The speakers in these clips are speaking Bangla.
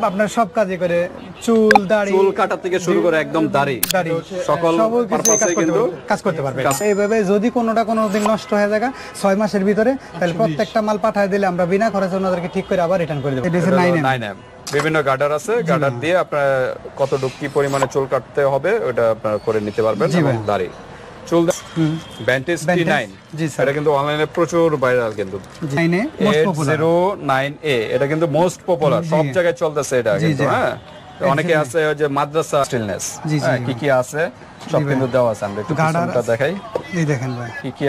আপনার সব কাজে করে, চুল দাড়ি, চুল কাটা থেকে শুরু করে একদম দাড়ি সকল পারপাসে কিন্তু কাজ করতে পারবে। এইভাবে যদি কোনোটা কোনোদিন নষ্ট হয়ে যায় 6 মাসের ভিতরে, তাহলে প্রত্যেকটা মাল পাঠায় দিলে আমরা বিনা খরচে ওনাদেরকে ঠিক করে আবার রিটার্ন করে দেব। এটা হচ্ছে 9M। বিভিন্ন গার্ডার আছে, গার্ডার দিয়ে আপনার কতটুকু কি পরিমাণে চুল কাটতে হবে ওটা আপনারা করে নিতে পারবেন। এবং দাড়ি চুল ভ্যান্টেজ T9, এটা কিন্তু অনলাইনে প্রচুর ভাইরাল, কিন্তু 809A এটা কিন্তু মোস্ট পপুলার, সব জায়গায় চলতেছে এটা কিন্তু। হ্যাঁ, অনেকে আছে যে মাদ্রাসা স্টিলনেস, কি কি আছে সব কিন্তু দেওয়া আছে। আমরা একটু পিছনটা দেখাই, এই দেখেন ভাই কি কি।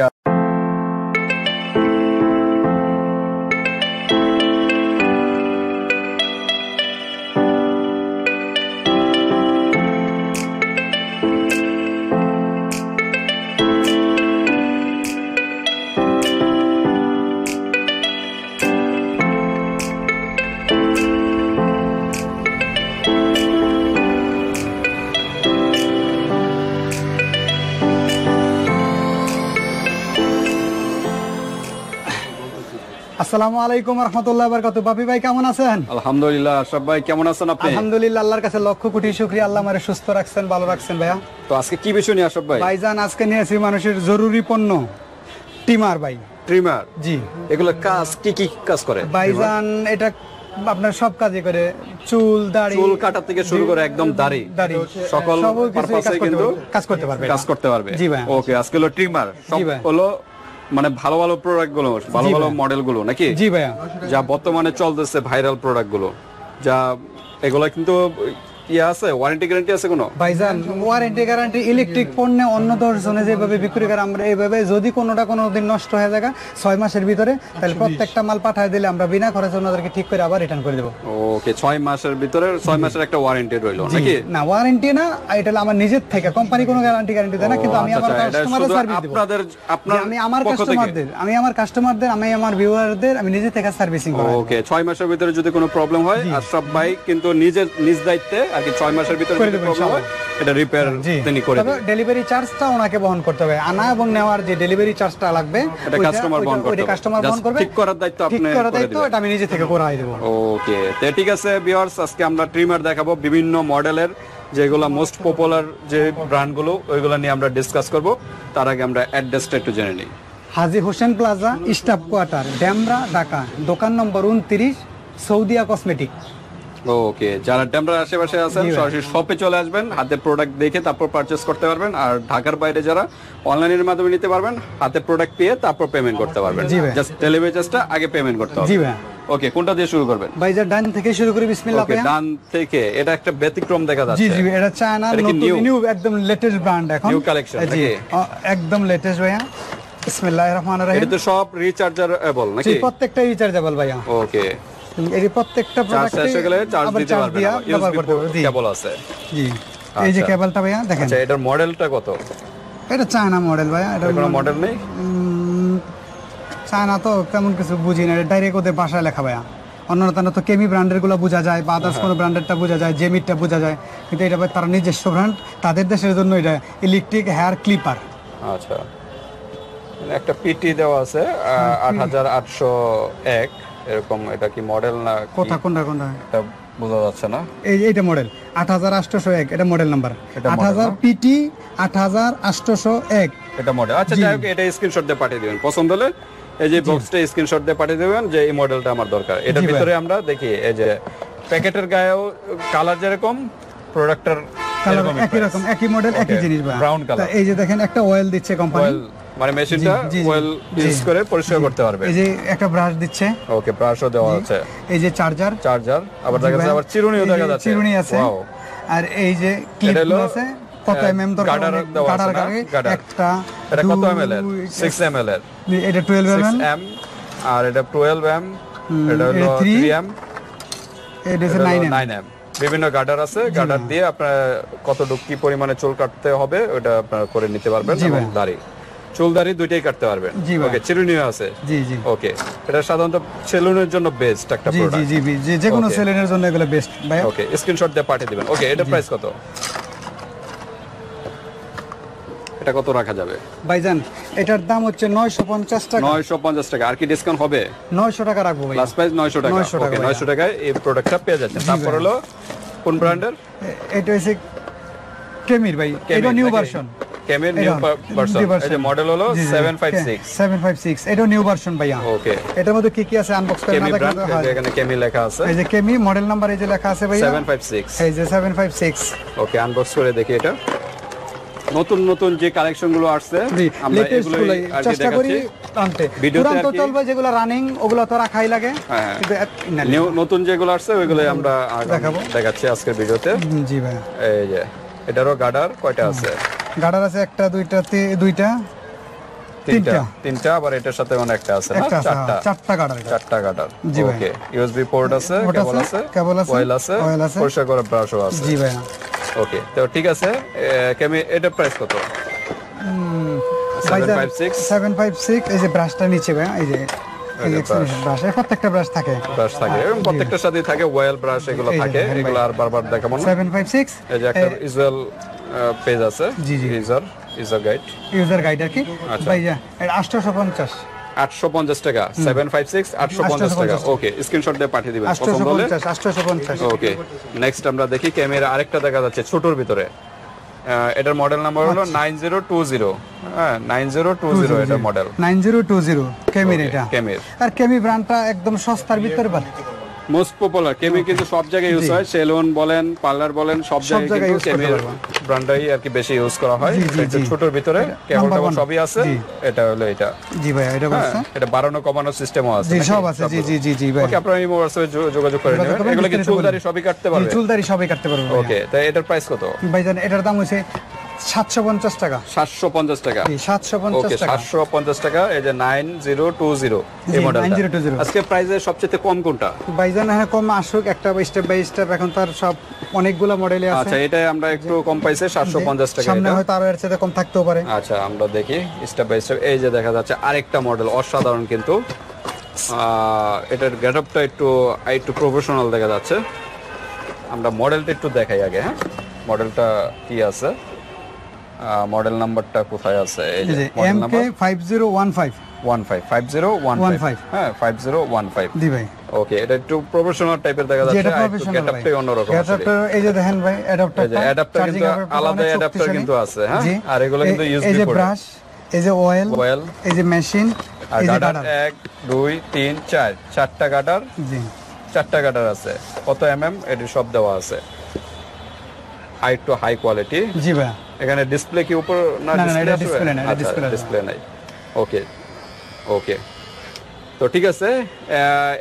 আসসালামু আলাইকুম রাহমাতুল্লাহি ওয়া বারাকাতুহু। বাপি ভাই কেমন আছেন? আলহামদুলিল্লাহ। আশরাফ ভাই কেমন আছেন আপনি? আলহামদুলিল্লাহ, আল্লাহর কাছে লক্ষ কোটি শুকরিয়া, আল্লাহ আমারে সুস্থ রাখছেন, ভালো রাখছেন ভাইয়া। তো আজকে কি বিষয় নিয়ে আশরাফ ভাই? ভাইজান আজকে নিয়ে আসি মানুষের জরুরি পণ্য, ট্রিমার ভাই। ট্রিমার? জি। এগুলো কাজ কি কি কাজ করে ভাইজান? এটা আপনার সব কাজে করে, চুল দাড়ি, চুল কাটা থেকে শুরু করে একদম দাড়ি সকল পারপাসে কিন্তু কাজ করতে পারবে। জি ভাই। ওকে, আজকে হলো ট্রিমার, সব হলো মানে ভালো ভালো প্রোডাক্ট গুলো, ভালো ভালো মডেল গুলো নাকি? জি ভাইয়া। যা বর্তমানে চলতেছে ভাইরাল প্রোডাক্ট গুলো, যা এগুলা কিন্তু ইয়ে আছে, ওয়ারেন্টি গ্যারান্টি আছে কোনো? ভাইজান ওয়ারেন্টি গ্যারান্টি ইলেকট্রিক পণ্যে অন্য 10 জনে যেভাবে বিক্রি করে, আমরা এইভাবে যদি কোনোটা কোনোদিন নষ্ট হয়ে যায় 6 মাসের ভিতরে, তাহলে প্রত্যেকটা মাল পাঠায় দিলে আমরা বিনা খরচে ওনাদেরকে ঠিক করে আবার রিটার্ন করে দেব। ওকে, 6 মাসের ভিতরে, 6 মাসের একটা ওয়ারেন্টি রইলো নাকি? না, ওয়ারেন্টি না, এটা আমার নিজের থেকে, কোম্পানি কোনো গ্যারান্টি দেয় না, কিন্তু আমি আমার কাস্টমারদের সার্ভিস দেব। আমি আমার কাস্টমারদের, আমি আমার ভিউয়ারদের আমি নিজে থেকে সার্ভিসিং করি। ওকে, 6 মাসের ভিতরে যদি কোনো প্রবলেম হয়, আশরাফ ভাই কিন্তু নিজ দায়িত্বে আর কি 6 মাসের ভিতরে যদি প্রবলেম হয় এটা রিপেয়ার তিনি করে দেবেন। ডেলিভারি চার্জটা ওনাকে বহন করতে হবে, আনা এবং নেওয়ার যে ডেলিভারি চার্জটা লাগবে এটা কাস্টমার বহন করবে। কাস্টমার বহন করবে, ঠিক করার দায়িত্ব আপনি করে দিবেন। এটা আমি নিজে থেকে করাই দেব। ওকে, তো ঠিক আছে ভিউয়ার্স, আজকে আমরা ট্রিমার দেখাবো বিভিন্ন মডেলের, যেগুলো মোস্ট পপুলার যে ব্র্যান্ডগুলো ওইগুলো নিয়ে আমরা ডিসকাস করব। তার আগে আমরা অ্যাড্রেসটা একটু জেনে নিই। Haji Hossain plaza, staff quarter, Demra, Dhaka. দোকান নম্বর 29, সৌদিয়া কসমেটিক। ওকে, যারা ডেমরার আশেপাশে আছেন সরাসরি শপে চলে আসবেন, হাতে প্রোডাক্ট দেখে তারপর পারচেজ করতে পারবেন। আর ঢাকার বাইরে যারা অনলাইনের মাধ্যমে নিতে পারবেন, হাতে প্রোডাক্ট পেয়ে তারপর পেমেন্ট করতে পারবেন। জাস্ট ডেলিভারি চার্জটা আগে পেমেন্ট করতে হবে। জি ভাই। ওকে, কোনটা দিয়ে শুরু করবেন? ভাই যা ডান থেকে শুরু করি, বিসমিল্লাহ। ওকে, ডান থেকে। এটা একটা ব্যতিক্রম দেখা যাচ্ছে। জি জি, এটা চায়না নিউ একদম লেটেস্ট ব্র্যান্ড, এখন নিউ কালেকশন। জি, একদম লেটেস্ট ভাইয়া। বিসমিল্লাহির রহমানির রহিম। এটা তো সব রিচার্জেবল নাকি? জি, প্রত্যেকটা রিচার্জেবল ভাইয়া। ওকে, এই প্রত্যেকটা প্রোডাক্টে চার্জ শেষ গেলে চার্জ দিতে পারবেন, ব্যবহার করতে পারবেন। জি, কেবল আছে। জি, এই যে কেবলটা ভাইয়া দেখেন। আচ্ছা, এটার মডেলটা কত? এটা চায়না মডেল ভাইয়া। এটা কোনো মডেল নেই? চায়না তো তেমন কিছু বুঝি না, ডাইরেক্ট ওদের ভাষায় লেখা ভাইয়া। অন্যান্য তো কেমি ব্র্যান্ডের গুলো বোঝা যায়, বা আদার্স কোনো ব্র্যান্ডেরটা বোঝা যায়, জেমিটটা বোঝা যায়, কিন্তু এটা তারা নিজস্ব ব্র্যান্ড, তাদের দেশের জন্য এটা ইলেকট্রিক হেয়ার ক্লিপার। আচ্ছা, একটা পিটি দেওয়া আছে 8801 এরকম। এটা কি মডেল না কোনটা এটা বোঝা যাচ্ছে না। এইটা মডেল 8801, এটা মডেল নাম্বার 8000 পিটি 8801 এটা মডেল। আচ্ছা, যাই হোক, এটা স্ক্রিনশট দিয়ে পাঠিয়ে দিবেন। পছন্দ হলে এই যে বক্সটা স্ক্রিনশট দিয়ে পাঠিয়ে দিবেন যে এই মডেলটা আমার দরকার। এটার ভিতরে আমরা দেখি এই যে প্যাকেটের গায়েও কালার যেরকম, প্রোডাক্টের কালার একই রকম, একই মডেল, একই জিনিস ভাই, ব্রাউন কালার। এই যে দেখেন একটা অয়েল দিচ্ছে কোম্পানি, মানে মেশিনটা অয়েল ইউজ করে পরিষ্কার করতে পারবে। এই যে একটা ব্রাশ দিচ্ছে। ওকে, ব্রাশও দেওয়া আছে। এই যে চার্জার, আবার দেখা যাচ্ছে, আবার চিরুনিও দেখা যাচ্ছে। চিরুনি আছে। আর এই যে ক্লিপ আছে, কত এমএম দরকার, গার্ডার একটা। এটা কত এমএল এর? 6 এমএল এর। এটা 12 এম আর এটা 12 এম। এটা হলো 3 এম। এটা 9 এম। বিভিন্ন গার্ডার আছে, গার্ডার দিয়ে আপনার কতটুকু কি পরিমাণে চুল কাটতে হবে ওটা আপনারা করে নিতে পারবেন। এবং দাড়ি, চুল দাড়ি দুইটাই কাটতে পারবেন। ওকে, চিরুনিও আছে। জি জি। ওকে, এটা সাধারণত সেলুনের জন্য বেস্ট একটা প্রোডাক্ট। জি জি জি, যে কোনো সেলুনের জন্য এগুলো বেস্ট ভাই। ওকে, স্ক্রিনশট দিয়ে পাঠিয়ে দিবেন। ওকে, এটার প্রাইস কত? এটা কত রাখা যাবে? ভাইজান এটার দাম হচ্ছে 950 টাকা। 950 টাকা। আর কি ডিসকাউন্ট হবে? 900 টাকা রাখবো ভাই। লাস্ট প্রাইস 900 টাকা। 900 টাকা ওকে, ভাইয়া। 900 টাকায় এই প্রোডাক্টটা পেয়ে যাচ্ছেন। তারপর হলো কোন ব্র্যান্ডের? এটা হচ্ছে কেমির ভাই, এটা নিউ ভার্সন। কেমির নিউ ভার্সন। এই যে মডেল হলো 756। 756 এটা নিউ ভার্সন ভাইয়া। ওকে, এটার মধ্যে কি কি আছে আনবক্স করে না কেমি ব্র্যান্ড, দেখলে তো এখানে কেমি লেখা আছে। এই যে কেমি মডেল নাম্বার এই যে লেখা আছে ভাইয়া 756। এই যে 756। ওকে, আনবক্স করে দেখি এটা। নতুন নতুন যে কালেকশন গুলো আসছে আমরা লেটেস্ট এগুলো গুলাই আর কি চেষ্টা করি দেখাচ্ছি আনতে। ভিডিওতে পুরান আর তো কি। চলবে, যেগুলো রানিং ওগুলো তো রাখাই লাগে। হ্যাঁ, কিন্তু নিউ নতুন যেগুলো আসছে ওইগুলো আমরা দেখাবো। দেখাচ্ছি আজকের ভিডিওতে। জি ভাইয়া। এই যে এটারও গার্ডার কয়টা আছে? গার্ডার আছে একটা, দুইটা, দুইটা, তিনটা, আবার এটার সাথে মানে একটা আছে না? একটা আছে, চারটা। চারটা গার্ডার। চারটা গার্ডার। জি ভাই। ওকে, ইউএসবি পোর্ট আছে, কেবল আছে, অয়েল আছে, পরিষ্কার করা ব্রাশও আছে। জি ভাইয়া। ওকে, তো ঠিক আছে। কেমি এটার প্রাইস কত? 756। 756 এই যে ব্রাশটা নিচে ভাইয়া, এই যে এই যে ব্রাশ, প্রত্যেকটা ব্রাশ থাকে। ব্রাশ থাকে এবং প্রত্যেকটার সাথে থাকে অয়েল ব্রাশ, এগুলো থাকে। এগুলো আর বারবার দেখাবো না। 756 এই যে একটা ইউজুয়াল পেজ আছে। জি, জি। User guide. ইউজার গাইড আর কি আচ্ছা। ভাইয়া। এটা 850। 850 টাকা। 756 850 টাকা। ওকে, স্ক্রিনশট দিয়ে পাঠিয়ে দিবেন পছন্দ হলে। 850। ওকে, নেক্সট আমরা দেখি ক্যামেরা আরেকটা দেখা যাচ্ছে ছোটর ভিতরে। এটার মডেল নাম্বার হলো 9020। হ্যাঁ, 9020 এটার মডেল। 9020 কেমির এটা। কেমির। আর কেমি ব্র্যান্ডটা একদম সস্তার ভিতরে পারে। মোস্ট পপুলার কেমি কিন্তু সব জায়গায় ইউজ হয়। সেলুন বলেন, পার্লার বলেন, সব জায়গায় কিন্তু use করতে কেমির পারবা। ব্র্যান্ডটাই আর কি বেশি ইউজ করা হয়। জি, জি, এটা জি। ছোটর ভিতরে কেবল Number টেবল one। সবই আছে। জি। এটা হলো এটা। জি ভাইয়া, এটা হ্যাঁ, বলছে। এটা বাড়ানো কমানো সিস্টেমও আছে। জি নাকি? সব আছে। জি জি জি জি ভাই। ওকে, আপনারা এই হোয়াটসঅ্যাপে যোগাযোগ করে নেবেন। করবেন, এগুলো কি বিস্তারিত চুলদারি বলুন। সবই কাটতে পারবে? চুলদারি সবই কাটতে পারবো ভাইয়া। ওকে, তাই এটার প্রাইস কত? ভাইজান এটার দাম হচ্ছে 750 টাকা। 750 টাকা। জি 750 ওকে, টাকা। 750 টাকা। এই যে 9020 এই জি, মডেলটা। 9020 আজকে প্রাইসে সবচেয়ে কম কোনটা? ভাইজান হ্যাঁ কম আসুক, একটা স্টেপ বাই স্টেপ। এখন তার সব অনেকগুলো মডেলে আছে। আচ্ছা, এটাই আমরা একটু কম পাইছে 750 টাকা। সামনে এটা হয়তো আরো এর চেয়ে কম থাকতেও পারে। আচ্ছা, আমরা দেখি স্টেপ বাই স্টেপ। এই যে দেখা যাচ্ছে আরেকটা মডেল, অসাধারণ কিন্তু। এটার গেটআপটা একটু প্রফেশনাল দেখা যাচ্ছে। আমরা মডেলটা একটু দেখাই আগে। হ্যাঁ, মডেলটা কি আছে? মডেল নাম্বারটা কোথায় আছে? এই যে মডেল নাম্বার MK5015 5015। হ্যাঁ, 5015। জি ভাই। ওকে, এটা একটু প্রফেশনাল টাইপের দেখা যেটা যাচ্ছে। প্রফেশনাল ভাই। গেটআপটাই অন্যরকম আসলে। অ্যাডাপ্টার এই যে দেখেন ভাই, অ্যাডাপ্টার। এই যে অ্যাডাপ্টার কিন্তু আলাদা অ্যাডাপ্টার কিন্তু আছে। হ্যাঁ, আর এগুলো কিন্তু এই ইউএসবি যে পোর্ট। ব্রাশ, এই যে অয়েল, এই যে মেশিন, আর এই যে গার্ডার গার্ডার। 1 2 3 4 চারটা গার্ডার। জি চারটা গার্ডার আছে। কত এমএম এটি সব দেওয়া আছে। High quality. জি ভাই। এখানে ডিসপ্লে কি উপর না? না, এটা ডিসপ্লে display নাই, এটা display নাই। ডিসপ্লে নাই। ওকে ওকে, তো ঠিক আছে।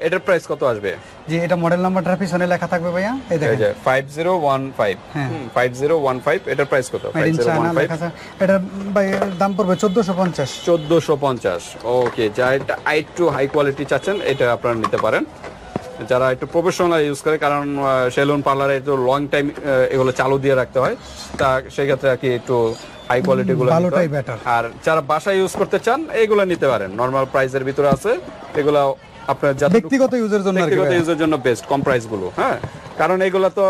এটার প্রাইস কত আসবে? জি, এটা মডেল নাম্বারটার পিছনে লেখা থাকবে ভাইয়া, এই এই দেখেন। যে 5015। হ্যাঁ। 5015 এটার প্রাইস কত? মেড ইন চায়না লেখা 5015 আছে। এটা ভাই দাম পড়বে 1450। 1450। ওকে, যা এটা একটু হাই কোয়ালিটি চাচ্ছেন এটা আপনারা নিতে পারেন। যারা একটু প্রফেশনাল ইউজ করে, কারণ সেলুন পার্লারে একটু লং টাইম এগুলো চালু দিয়ে রাখতে হয়, তা সেই ক্ষেত্রে আর কি একটু হাই কোয়ালিটি গুলো ভালোটাই better। আর যারা বাসায় ইউজ করতে চান এইগুলো নিতে পারেন। নরমাল প্রাইসের ভিতরে আছে এগুলো। আপনার যারা ব্যক্তিগত ইউজের জন্য আর কি ব্যক্তিগত ভাইয়া। ইউজের জন্য বেস্ট, কম প্রাইস গুলো। হ্যাঁ, কারণ এগুলো তো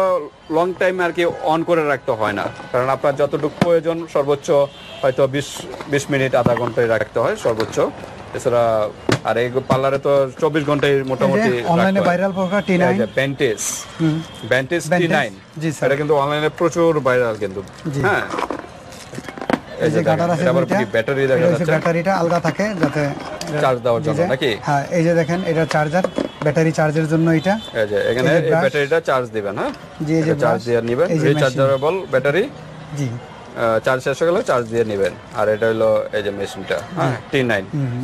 লং টাইম আর কি অন করে রাখতে হয় না। কারণ আপনার যতটুকু প্রয়োজন সর্বোচ্চ হয়তো 20 মিনিট আধা ঘন্টায় রাখতে হয় সর্বোচ্চ। এছাড়া আর এই পার্লারে তো 24 ঘন্টায় মোটামুটি অনলাইনে ভাইরাল প্রোডাক্ট T9। ব্যান্টেজ T9। জি স্যার। এটা কিন্তু অনলাইনে প্রচুর ভাইরাল কিন্তু। জি। হ্যাঁ, এই যে গার্ডার আছে আবার দুইটা। ব্যাটারি দেখা এটা হচ্ছে যাচ্ছে ব্যাটারিটা আলগা থাকে যাতে চার্জ দেওয়ার জন্য, জি, জি। নাকি? হ্যাঁ, এই যে দেখেন এটা চার্জার, ব্যাটারি চার্জের জন্য এটা। এই যে এখানে এই যে এই brush। ব্যাটারিটা চার্জ দিবেন। হ্যাঁ, জি, এই যে চার্জ brush, দিয়ে নেবেন। এই যে রিচার্জেবল ব্যাটারি। জি চার্জ শেষ হয়ে গেলে চার্জ দিয়ে নেবেন। আর এটা হলো এই যে মেশিনটা। হ্যাঁ,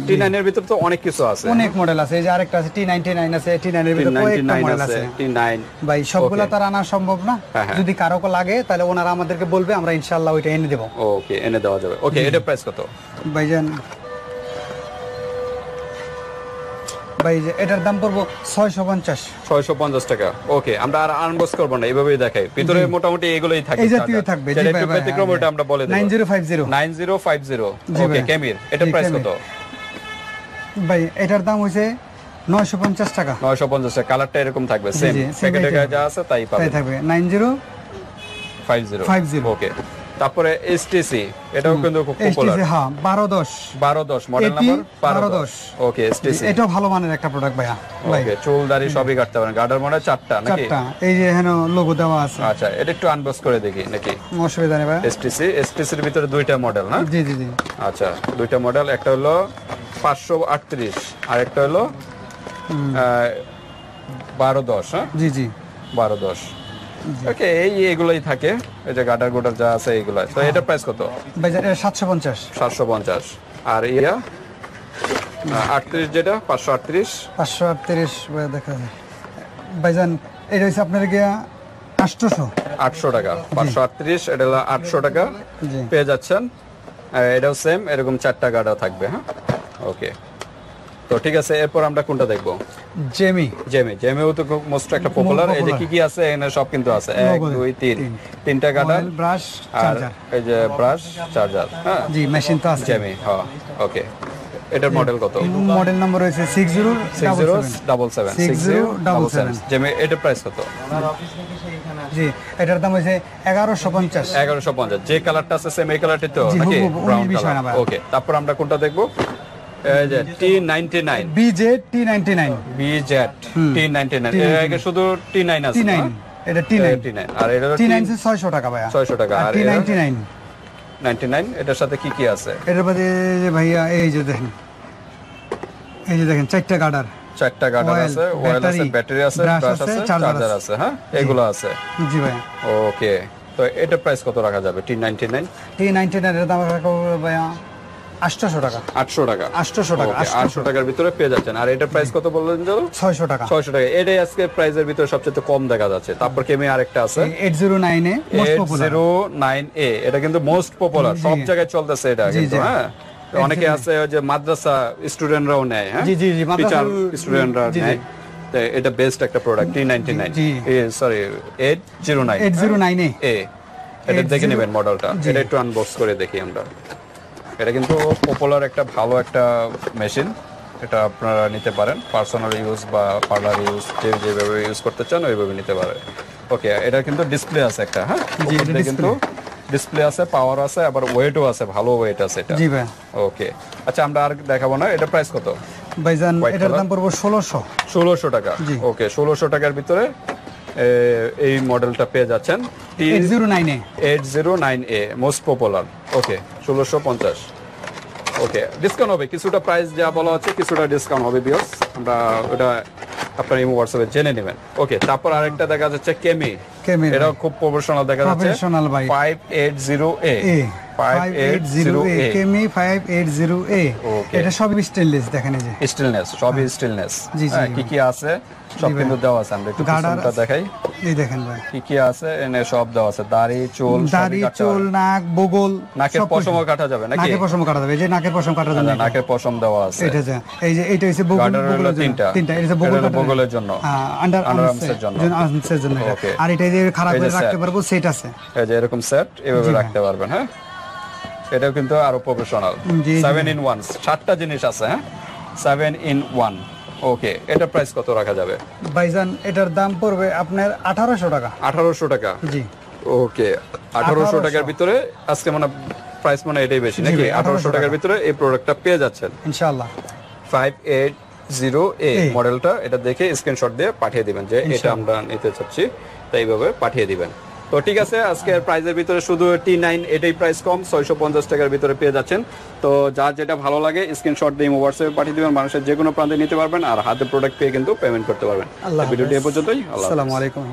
T9 এর ভিতর তো অনেক কিছু আছে। অনেক মডেল আছে। এই যে আরেকটা আছে T99 আছে। T9 এর ভিতরে কয়েকটা মডেল আছে। T9 ভাই সবগুলা তার আনা সম্ভব না। হ্যাঁ, হ্যাঁ। যদি কারো লাগে তাহলে ওনারা আমাদেরকে বলবে, আমরা ইনশাআল্লাহ ওইটা এনে দেব। ওকে, এনে দেওয়া যাবে। ওকে, এটা প্রাইস কত? ভাইজান ভাই যে এটার দাম পড়বো 650। 650 টাকা। ওকে, আমরা আর আনবক্স করব না, এইভাবেই দেখাই। ভিতরে মোটামুটি এগুলোই থাকে। এই জাতীয় থাকবে। জি যেটা ভাই, একটু ব্যতিক্রম ওটা আমরা বলে দেব। 9050। 9050। জি ওকে, ভাই। কেমির এটার জি, প্রাইস কেমির। কত? ভাই এটার দাম হইছে 950 টাকা। 950 টাকা। কালারটা এরকম থাকবে, সেম জি, same প্যাকেটে item। যা আছে তাই তাই পাবেন। থাকবে 9050। 50। ওকে, তারপরে এসটিসি, এটাও কিন্তু খুব পপুলার। HTC, হ্যাঁ 1210 1210 মডেল নাম্বার 1210। ওকে এসটিসি, এটাও ভালো মানের একটা প্রোডাক্ট ভাইয়া। ওকে চুল দাড়ি সবই কাটতে পারেন। গার্ডার মনে হয় 4টা নাকি? 4টা, এই যে এখানে লোগো দেওয়া আছে। আচ্ছা, এটা একটু আনবক্স করে দেখি নাকি? অসুবিধা নেই ভাইয়া। এসটিসির ভিতরে দুইটা মডেল না? জি জি জি। আচ্ছা, দুইটা মডেল, একটা হলো 538 আর একটা হলো 1210। হ্যাঁ জি জি 1210। ওকে, এইগুলোই থাকে, এই যে গার্ডার গোডার যা আছে এইগুলো। তো এটা প্রাইস কত? ভাইজান এটা 750। 750। আর ইয়া 38 যেটা 538 538 ভাইয়া দেখা যায়। ভাইজান এটা হচ্ছে আপনার গিয়া 800। 800 টাকা। 538 এটা হলো 800 টাকা জি। পেয়ে যাচ্ছেন। এটাও সেম, এরকম 4টা গার্ডার থাকবে। হ্যাঁ ওকে, তো ঠিক আছে, এরপর আমরা কোনটা দেখবো? জেমিও তো মোস্ট একটা পপুলার। এই যে কি কি আছে এখানে সব কিন্তু আছে, 1 2 3 তিনটা গার্ডার, ব্রাশ, আর চার্জার। এই যে ব্রাশ, চার্জার। হ্যাঁ জি, মেশিন তো আছে। জেমি, হ্যাঁ ওকে। এটার মডেল কত? মডেল নম্বর হয়েছে 6077। 6077 জেমি। এটার প্রাইস কত? জি, এটার দাম হয়েছে 1150। 1150। যে কালারটা আছে সেম এই কালারটি তো জি, নাকি? হুবহু, ব্রাউন বিষয় না কালার। ভাই। ওকে, তারপর আমরা কোনটা দেখবো? এই যে T99 BJ T99। BZ T99। এর আগে শুধু T9 আছে না? T9, এটা T9। T9 আর এটা হলো T9 600 টাকা ভাইয়া। 600 টাকা। আর T99 99 এটার সাথে কি কি আছে? এটার বাদে যে ভাইয়া এই যে দেখেন, এই যে দেখেন 4টা গার্ডার, 4টা গার্ডার আছে, অয়েল আছে, ব্যাটারি আছে, ব্রাশ আছে, চার্জার আছে। হ্যাঁ এগুলো আছে। জি ভাইয়া। ওকে, তো এটার প্রাইস কত রাখা যাবে? T99 এর দাম রাখা হবে ভাইয়া 800 টাকা। 800 টাকা। 800 টাকা। 800 টাকার ভিতরে পেয়ে যাচ্ছেন। আর এটার প্রাইস কত বললেন? 600 টাকা। 600 টাকা। এটাই আজকে প্রাইসের ভিতরে সবচেয়ে কম দেখা যাচ্ছে। তারপর কেমি আরেকটা আছে 809 এ মোস্ট পপুলার। 809A, এটা কিন্তু মোস্ট পপুলার, সব জায়গায় চলতেছে এটা কিন্তু। হ্যাঁ অনেকে আছে ওই যে মাদ্রাসা স্টুডেন্টরাও নেয়। হ্যাঁ জি জি জি, টিচার স্টুডেন্টরা নেয়। তো এটা বেস্ট একটা প্রোডাক্ট। T99 সরি 809 এ। এটা দেখে নেবেন মডেলটা। এটা একটু আনবক্স করে দেখি আমরা। এটা কিন্তু পপুলার একটা ভালো একটা মেশিন। এটা আপনারা নিতে পারেন পার্সোনাল ইউজ বা পার্লার ইউজ, যেভাবে ইউজ করতে চান ওইভাবে নিতে পারেন। ওকে, এটা কিন্তু ডিসপ্লে আছে একটা। হ্যাঁ এটা কিন্তু ডিসপ্লে আছে, পাওয়ার আছে, আবার ওয়েটও আছে, ভালো ওয়েট আছে এটা। জি ভাই। ওকে, আচ্ছা আমরা আর দেখাবো না। এটা প্রাইস কত ভাইজান? এটার দাম পড়বে 1600। 1600 টাকা। ওকে, 1600 টাকার ভিতরে এই মডেলটা পেয়ে যাচ্ছেন। T809A most popular. Okay 1650। Okay, discount হবে কিছুটা, প্রাইস যা বলা হচ্ছে কিছুটা ডিসকাউন্ট হবে বিয়স। আমরা ওটা আপনার এই হোয়াটসঅ্যাপে জেনে নেবেন। ওকে, তারপর আরেকটা দেখা যাচ্ছে কেমি। এটা খুব প্রফেশনাল দেখা যাচ্ছে। প্রফেশনাল ভাই। 580A 580A কেমি 580A। এটা সবই স্টেনলেস, দেখেন এই যে স্টেনলেস, সবই স্টেনলেস। কি কি আছে সব কিন্তু দেওয়া আছে। আমরা একটু পিছনটা দেখাই। এই দেখেন ভাই কি কি আছে এনে সব দেওয়া আছে। দাড়ি চুল নাক বগল, নাকের পশমও কাটা যাবে নাকি? নাকের পশম কাটা যাবে, এই যে নাকের পশম কাটার জন্য নাকের পশম দেওয়া আছে। এটা যে এই যে এটা হচ্ছে বগলের জন্য। তিনটা এটা হচ্ছে বগলের জন্য, আন্ডারআর্মসের জন্য। আর এটা যে খারাপ করে রাখতে পারবো সেট আছে। এই যে এরকম সেট এভাবে রাখতে পারবেন। হ্যাঁ এটাও কিন্তু আরো প্রফেশনাল। 7 in 1 7টা জিনিস আছে। হ্যাঁ 7 in 1। ওকে, এটা প্রাইস কত রাখা যাবে ভাইজান? এটার দাম পড়বে আপনার 1800 টাকা। 1800 টাকা। জি ওকে, 1800 টাকার ভিতরে আজকে মানে প্রাইস মানে এটাই বেশি নাকি? 1800 টাকার ভিতরে এই প্রোডাক্টটা পেয়ে যাচ্ছেন ইনশাআল্লাহ। 580A মডেলটা। এটা দেখে স্ক্রিনশট দিয়ে পাঠিয়ে দিবেন যে এটা আমরা নিতে চাচ্ছি, তাই এইভাবে পাঠিয়ে দিবেন। তো ঠিক আছে, আজকের প্রাইসের ভিতরে শুধু T9 এটাই প্রাইস কম, 650 টাকার ভিতরে পেয়ে যাচ্ছেন। তো যার যেটা ভালো লাগে স্ক্রিনশট দিয়ে হোয়াটসঅ্যাপে পাঠিয়ে দিবেন। মানুষের যে কোনো প্রান্তে নিতে পারবেন আর হাতে প্রোডাক্ট পেয়ে কিন্তু পেমেন্ট করতে পারবেন। ভিডিওটি এ পর্যন্তই। আসসালামু আলাইকুম।